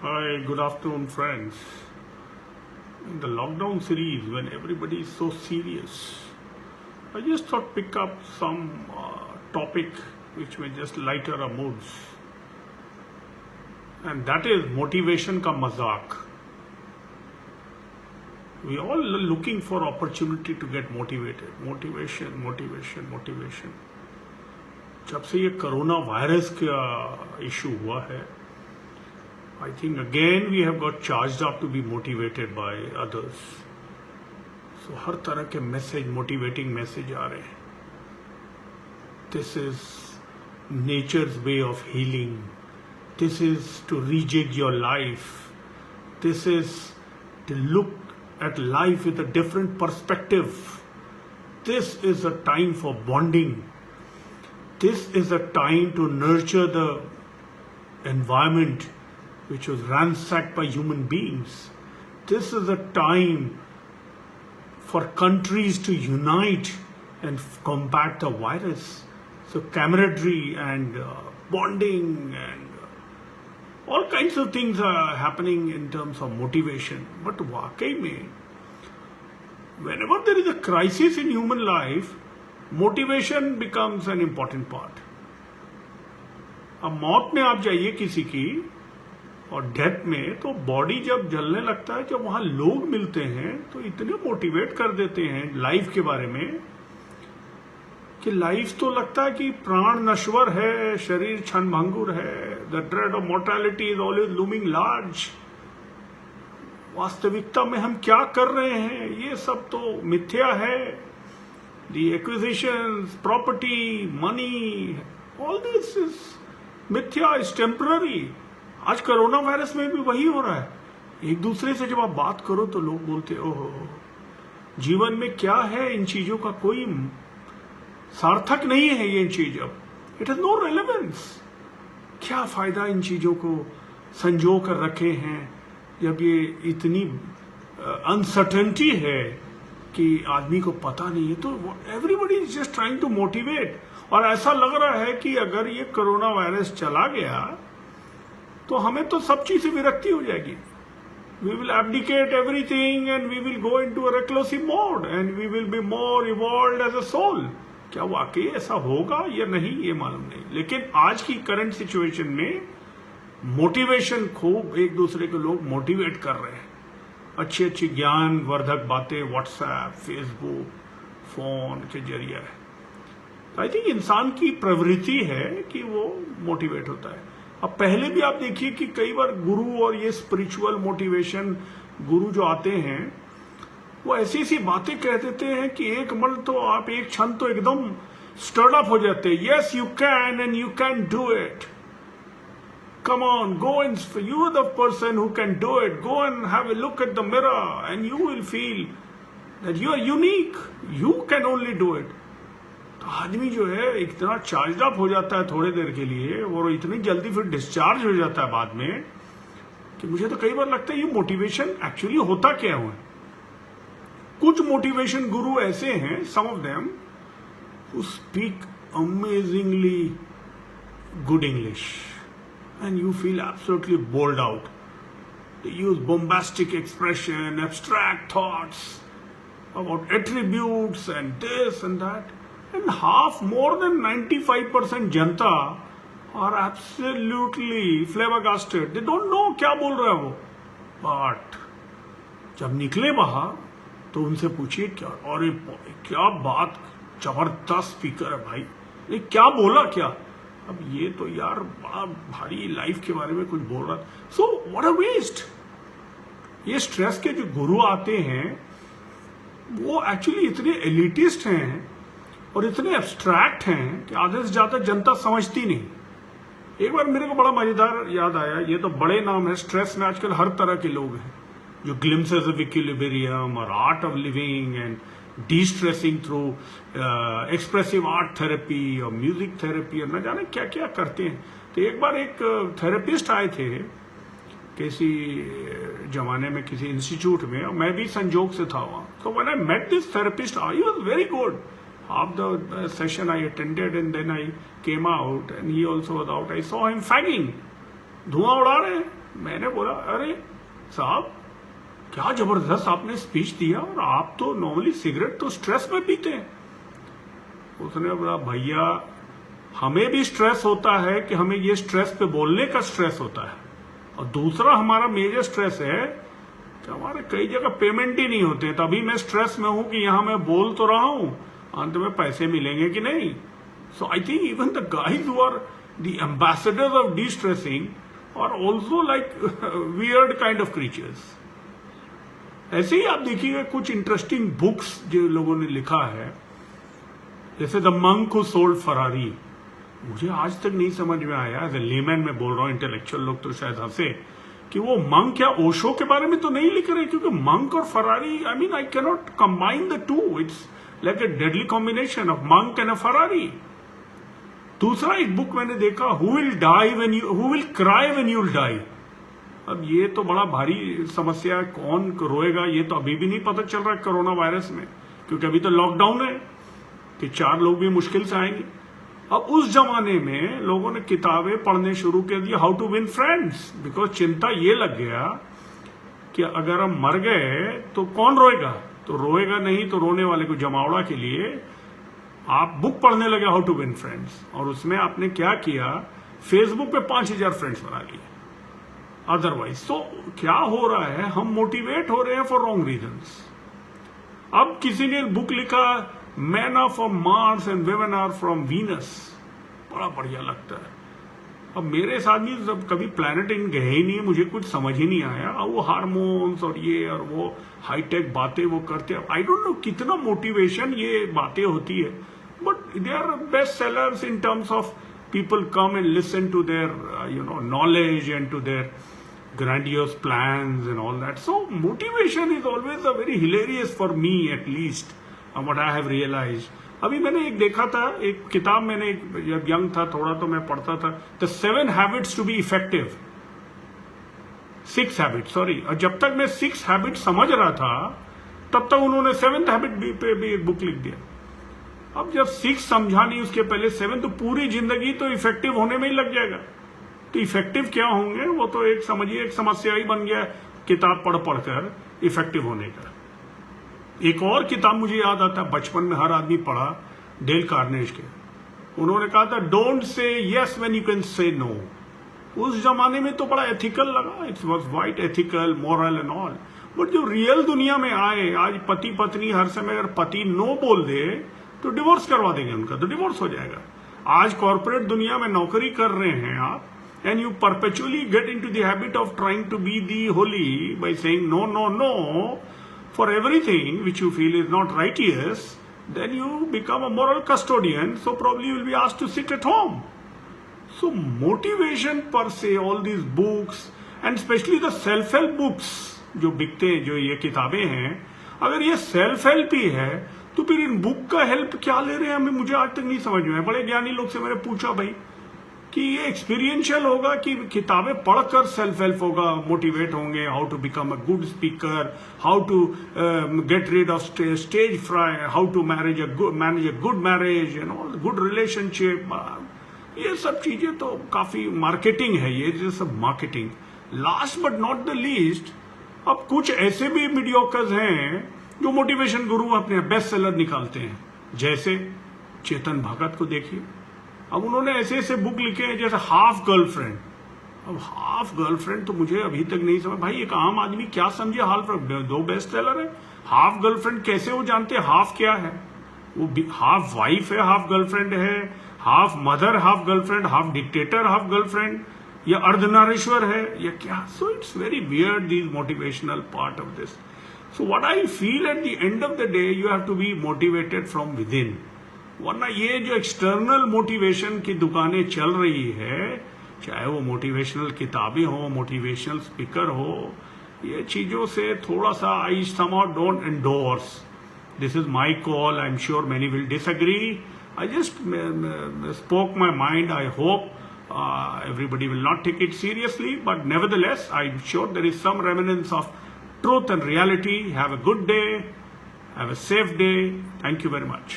Hi, good afternoon, friends. In the lockdown series, when everybody is so serious, I just thought pick up some topic which may just lighter our moods, and that is motivation का मजाक. We all are looking for opportunity to get motivated. Motivation. जब से ये corona virus का issue हुआ है, I think again we have got charged up to be motivated by others. So हर तरह के मैसेज, मोटिवेटिंग मैसेज आ रहे हैं. This is nature's way of healing. This is to rejig your life. This is to look at life with a different perspective. This is a time for bonding. This is a time to nurture the environment which was ransacked by human beings. This is a time for countries to unite and combat the virus. So camaraderie and bonding and all kinds of things are happening in terms of motivation. But वाकई में, whenever there is a crisis in human life, motivation becomes an important part. अब मौत में आप जाइए किसी की और डेथ में, तो बॉडी जब जलने लगता है, जब वहां लोग मिलते हैं तो इतने मोटिवेट कर देते हैं लाइफ के बारे में कि लाइफ तो लगता है कि प्राण नश्वर है, शरीर क्षणभंगुर है. The dread of mortality is always looming large. वास्तविकता में हम क्या कर रहे हैं, ये सब तो मिथ्या है. The acquisitions, property, money, all this is मिथ्या, इज टेम्पररी. आज कोरोना वायरस में भी वही हो रहा है. एक दूसरे से जब आप बात करो तो लोग बोलते ओहो, जीवन में क्या है, इन चीजों का कोई सार्थक नहीं है. ये चीज अब इट हैज नो रेलेवेंस. क्या फायदा इन चीजों को संजो कर रखे हैं जब ये इतनी अनसर्टेनिटी है कि आदमी को पता नहीं है. तो everybody is just trying to motivate. और ऐसा लग रहा है कि अगर ये कोरोना वायरस चला गया तो हमें तो सब चीज से विरक्ति हो जाएगी. We will abdicate everything and we will go into a reclusive mode and we will be more evolved as a soul. क्या वाकई ऐसा होगा या नहीं, ये मालूम नहीं. लेकिन आज की करंट सिचुएशन में मोटिवेशन खूब एक दूसरे को लोग मोटिवेट कर रहे हैं. अच्छी अच्छी ज्ञान वर्धक बातें व्हाट्सएप, फेसबुक, फोन के जरिए है. आई थिंक इंसान की प्रवृत्ति है कि वो मोटिवेट होता है. अब पहले भी आप देखिए कि कई बार गुरु और ये स्पिरिचुअल मोटिवेशन गुरु जो आते हैं वो ऐसी ऐसी बातें कह देते हैं कि एक मिनट तो आप, एक क्षण तो एकदम स्टर्ड अप हो जाते हैं. Yes you can and you can do it. Come on, go and you are the person who can do it. Go and have a look at the mirror and you will feel that you are unique. You can only do it. आदमी जो है इतना charge up हो जाता है थोड़ी देर के लिए और इतनी जल्दी फिर डिस्चार्ज हो जाता है बाद में कि मुझे तो कई बार लगता है ये मोटिवेशन एक्चुअली होता क्या हुआ. कुछ मोटिवेशन गुरु ऐसे हैं, some of them who speak amazingly good English and you feel absolutely bowled out. They use bombastic expression, abstract thoughts about attributes and this and that. And more than 95% Janata are absolutely flabbergasted. They don't know क्या बोल रहा है वो. But जब निकले बाहर तो उनसे पूछिए क्या, और क्या बात, जबरदस्त स्पीकर है भाई, ये क्या बोला क्या. अब ये तो यार बड़ा भारी लाइफ के बारे में कुछ बोल रहा. So what a waste. ये स्ट्रेस के जो गुरु आते हैं वो एक्चुअली इतने एलिटिस्ट हैं और इतने एब्स्ट्रैक्ट हैं कि आधे से ज्यादा जनता समझती नहीं. एक बार मेरे को बड़ा मजेदार याद आया. ये तो बड़े नाम है स्ट्रेस में, आजकल हर तरह के लोग हैं जो ग्लिम्सेस ऑफ इक्विलिब्रियम और art of living and D stressing through expressive art therapy और म्यूजिक थेरेपी और न जाने क्या क्या करते हैं. तो एक बार एक थेरेपिस्ट आए थे किसी जमाने में किसी इंस्टीट्यूट में, और मैं भी संजोग से था वहां. तो when I met this therapist, he was very good. Half the session I attended and then I came out and he also was out. I saw him fagging. धुआं उड़ा रहे हैं. मैंने बोला, अरे साहब क्या जबरदस्त आपने स्पीच दिया, और आप तो नॉर्मली सिगरेट तो स्ट्रेस में पीते हैं। उसने बोला, भैया हमें भी स्ट्रेस होता है कि हमें ये स्ट्रेस पे बोलने का स्ट्रेस होता है, और दूसरा हमारा मेजर स्ट्रेस है कि हमारे कई जगह पेमेंट ही नहीं होते, तभी मैं स्ट्रेस में हूं कि यहां मैं बोल तो रहा हूं, अंत में पैसे मिलेंगे कि नहीं। So I think even the guys who are the ambassadors of distressing are also like weird kind of creatures. ऐसे ही आप देखिएगा कुछ इंटरेस्टिंग बुक्स जो लोगों ने लिखा है, जैसे the monk who sold Ferrari. मुझे आज तक नहीं समझ में आया, एज ए लेमैन में बोल रहा हूं, इंटेलेक्चुअल लोग तो शायद हंसे कि वो मंक या ओशो के बारे में तो नहीं लिख रहे, क्योंकि मंक और Ferrari, I mean I can not combine the two, it's like a deadly combination of monk and a Ferrari. दूसरा एक बुक मैंने देखा, who will cry when you will die. अब ये तो बड़ा भारी समस्या है, कौन रोएगा ये तो अभी भी नहीं पता चल रहा है कोरोना वायरस में, क्योंकि अभी तो लॉकडाउन है कि 4 लोग भी मुश्किल से आएंगे। अब उस जमाने में लोगों ने किताबें पढ़ने शुरू कर दी, how to win friends, because चिंता ये लग गया कि अगर हम मर गए तो कौन रोएगा, तो रोएगा नहीं तो रोने वाले को जमावड़ा के लिए आप बुक पढ़ने लगे, हाउ टू विन फ्रेंड्स। और उसमें आपने क्या किया, फेसबुक पे 5000 फ्रेंड्स बना लिए। अदरवाइज तो क्या हो रहा है, हम मोटिवेट हो रहे हैं फॉर रॉन्ग रीजंस। अब किसी ने बुक लिखा, man are from Mars and women are from Venus, बड़ा बढ़िया लगता है। अब मेरे साथ भी जब कभी प्लैनेटिंग गए ही नहीं, मुझे कुछ समझ ही नहीं आया, वो हार्मोन्स और ये और वो हाईटेक बातें वो करते हैं। आई डोंट नो कितना मोटिवेशन ये बातें होती है, but they are best sellers in terms of people come and listen to their knowledge and to their grandiose plans and all that. So motivation is always a very hilarious for me, at least what I have realized. अभी मैंने एक देखा था, एक किताब मैंने जब young था थोड़ा तो मैं पढ़ता था, The 7 Habits to be Effective, 6 Habits, sorry. और जब तक मैं 6 Habits समझ रहा था तब तक उन्होंने 7th Habit पे भी एक बुक लिख दिया। अब जब 6 समझा नहीं उसके पहले 7, तो पूरी जिंदगी तो इफेक्टिव होने में ही लग जाएगा। तो इफेक्टिव क्या होंगे, वो तो एक समझिए एक समस्या ही बन गया किताब पढ़ पढ़कर इफेक्टिव होने का। एक और किताब मुझे याद आता है, बचपन में हर आदमी पढ़ा, डेल कार्नेज के। उन्होंने कहा था, don't say yes when you can say no. उस जमाने में तो बड़ा एथिकल लगा, it was white ethical moral and all, but जो रियल दुनिया में आए, आज पति पत्नी हर समय अगर पति नो बोल दे तो डिवोर्स करवा देंगे उनका, तो डिवोर्स हो जाएगा। आज कॉर्पोरेट दुनिया में नौकरी कर रहे हैं आप, and you perpetually get into the habit of trying to be the holy by saying no no no for everything which you feel is not righteous, then you become a moral custodian, so probably you will be asked to sit at home. So motivation per se, all these books and specially the self help books जो बिकते हैं, जो ये किताबें हैं, अगर ये self help ही है तो फिर इन बुक का हेल्प क्या ले रहे हैं हमें, मुझे आज तक नहीं समझ में आया। बड़े ज्ञानी लोग से मैंने पूछा भाई कि ये एक्सपीरियंशियल होगा कि किताबें पढ़कर सेल्फ हेल्प होगा, मोटिवेट होंगे, how to become a good speaker, how to get rid of stage fright, how to manage a good marriage and all good relationship. ये सब चीजें तो काफी मार्केटिंग है, ये सब marketing. Last but not the least, अब कुछ ऐसे भी मीडियोकर्स हैं जो मोटिवेशन गुरु अपने बेस्ट सेलर निकालते हैं, जैसे चेतन भगत को देखिए। अब उन्होंने ऐसे ऐसे बुक लिखे हैं, जैसे हाफ गर्लफ्रेंड। अब हाफ गर्लफ्रेंड तो मुझे अभी तक नहीं समझ, भाई एक आम आदमी क्या समझे हाफ, 2 बेस्ट सेलर है, हाफ गर्लफ्रेंड कैसे वो जानते हैं हाफ क्या है? वो हाफ वाइफ है, हाफ गर्लफ्रेंड है, half mother, half girlfriend, half dictator, half girlfriend, या अर्धनारीश्वर है या क्या? So it's very weird, this motivational part of this. So what I feel at the end of the day, you have to be motivated from within. वरना ये जो external motivation की दुकानें चल रही है, चाहे वो मोटिवेशनल किताबें हो, मोटिवेशनल स्पीकर हो, ये चीजों से थोड़ा सा I somehow don't endorse. This is my call. I'm sure many will disagree. I just spoke my mind. I hope everybody will not take it seriously, but nevertheless, I'm sure there is some remnants of truth and reality. Have a good day. Have a safe day. Thank you very much.